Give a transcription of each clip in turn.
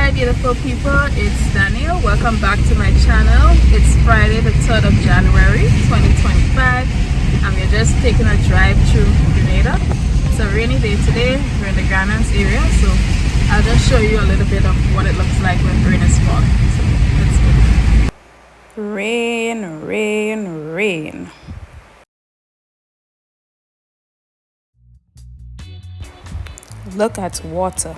Hi beautiful people, it's Daniel. Welcome back to my channel. It's Friday the 3rd of January 2025 and we're just taking a drive through Grenada. It's a rainy day today. We're in the Grenada area, so I'll just show you a little bit of what it looks like when rain is falling. So let's go. Rain, rain, rain. Look at water.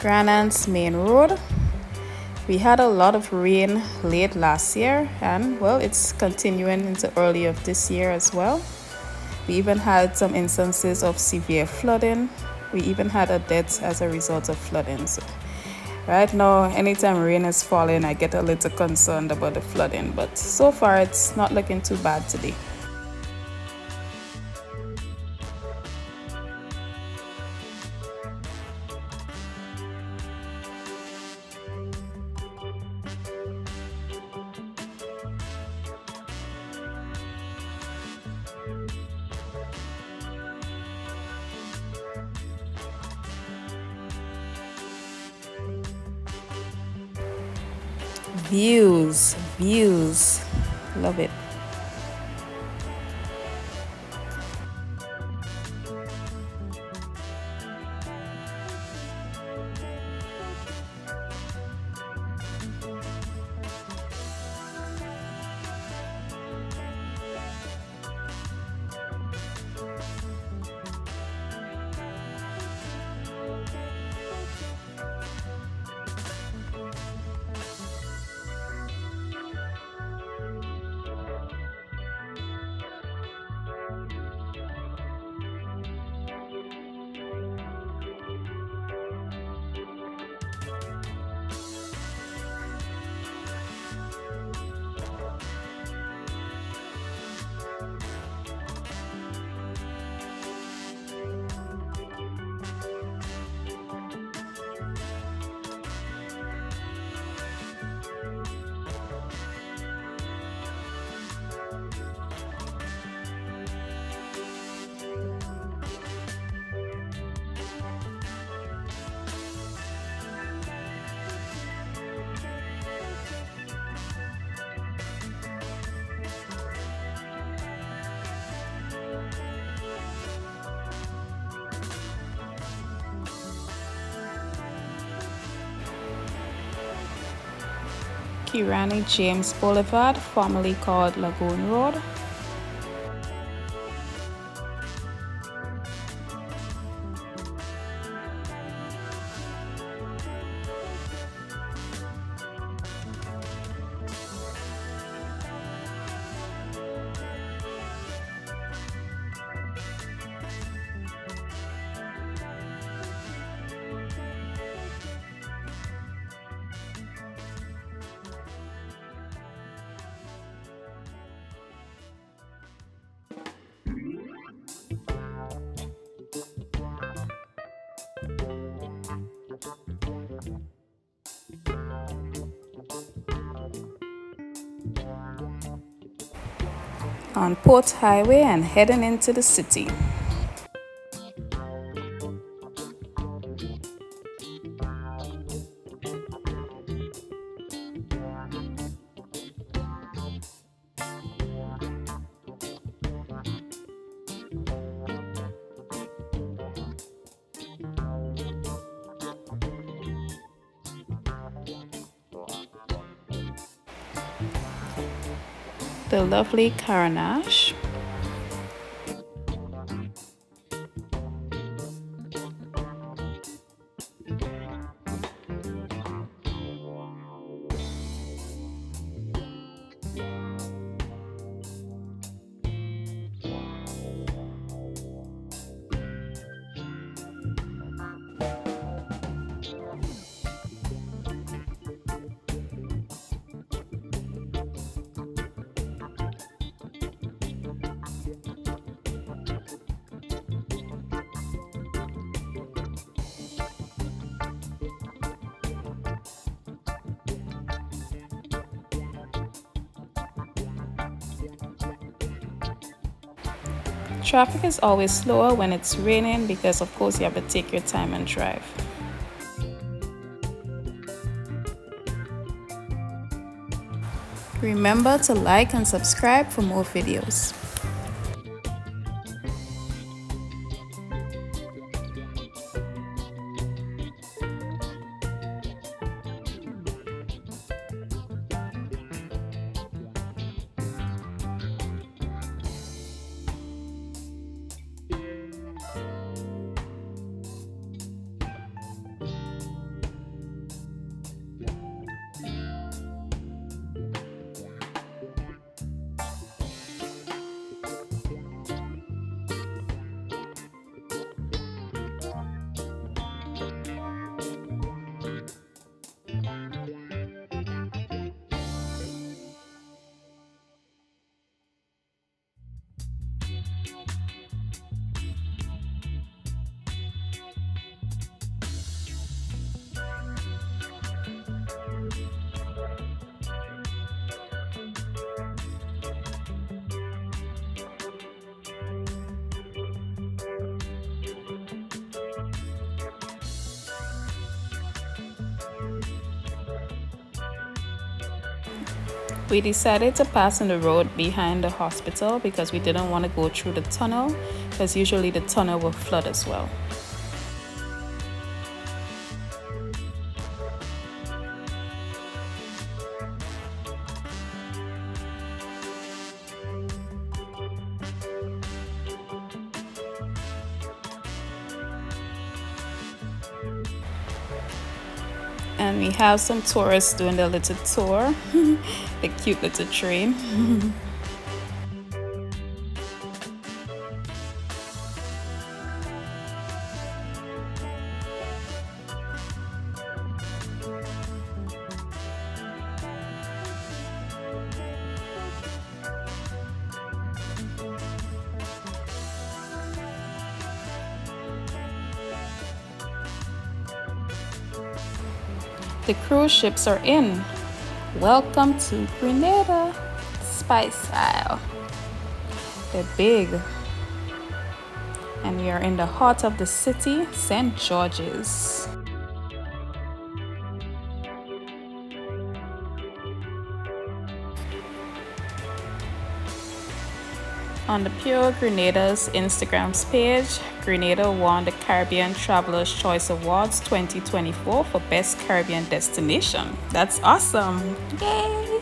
Grenada's main road. We had a lot of rain late last year and well, it's continuing into early of this year as well. We even had some instances of severe flooding. We even had a death as a result of flooding. So right now, anytime rain is falling, I get a little concerned about the flooding, but so far it's not looking too bad today. Views, love it. Kirani James Boulevard, formerly called Lagoon Road. On Port Highway and heading into the city. The lovely Caranache. Traffic is always slower when it's raining because of course you have to take your time and drive. Remember to like and subscribe for more videos. We decided to pass on the road behind the hospital because we didn't want to go through the tunnel, because usually the tunnel will flood as well. And we have some tourists doing their little tour, the cute little train. The cruise ships are in. Welcome to Grenada, Spice Isle. They're big. And we are in the heart of the city, St. George's. On the Pure Grenada's Instagram's page, Grenada won the Caribbean Travelers' Choice Awards 2024 for Best Caribbean Destination. That's awesome! Yay!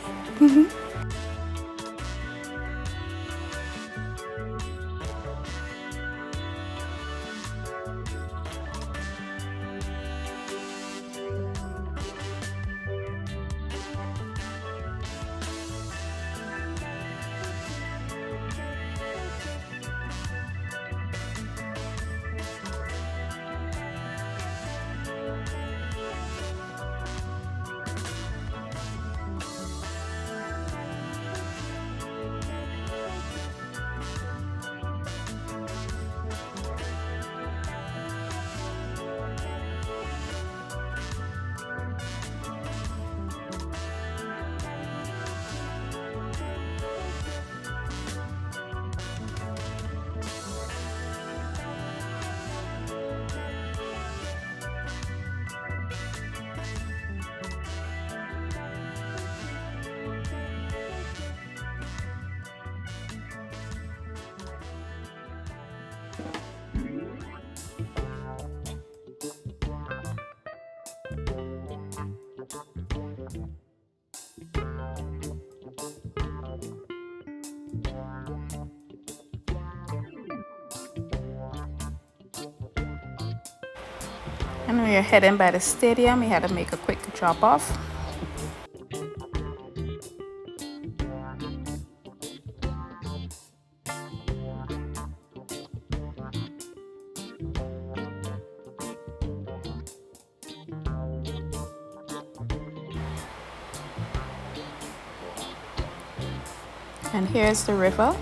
And we are heading by the stadium. We had to make a quick drop off. And here's the river.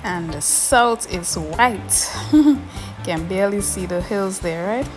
And the south is white. Can barely see the hills there, right?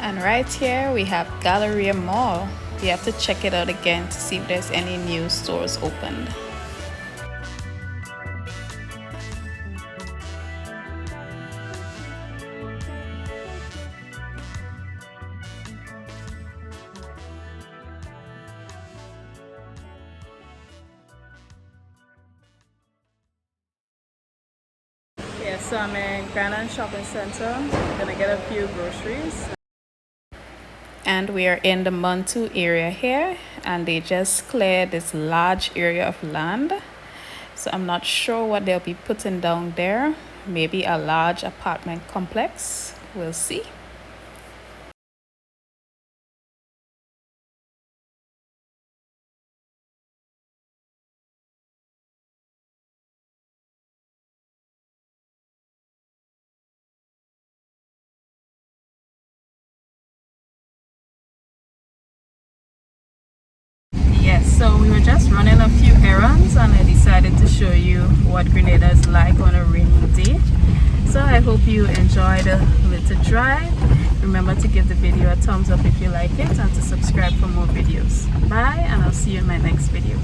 And right here we have Galleria Mall. You have to check it out again to see if there's any new stores opened. Yeah, so I'm in Grenada Shopping Center. I'm gonna get a few groceries. And we are in the Montu area here, and they just cleared this large area of land. So I'm not sure what they'll be putting down there. Maybe a large apartment complex. We'll see. Yes, so we were just running a few errands and I decided to show you what Grenada is like on a rainy day. So I hope you enjoyed a little drive. Remember to give the video a thumbs up if you like it and to subscribe for more videos. Bye, and I'll see you in my next video.